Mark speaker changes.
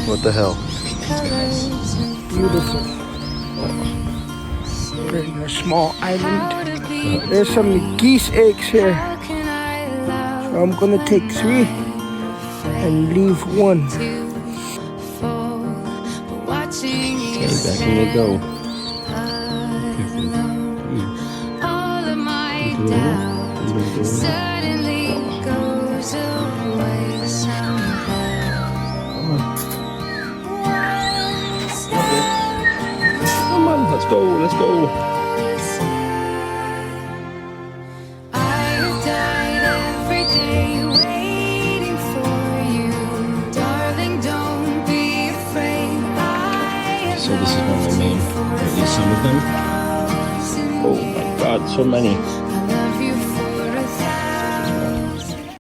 Speaker 1: What the hell?
Speaker 2: Beautiful. We're in a small island. There's some geese eggs here. So I'm gonna take 3 and leave 1.
Speaker 1: Okay, back in they go. Come on, let's go, let's go. So this is one of my main, at least some of them. Oh my god, so many.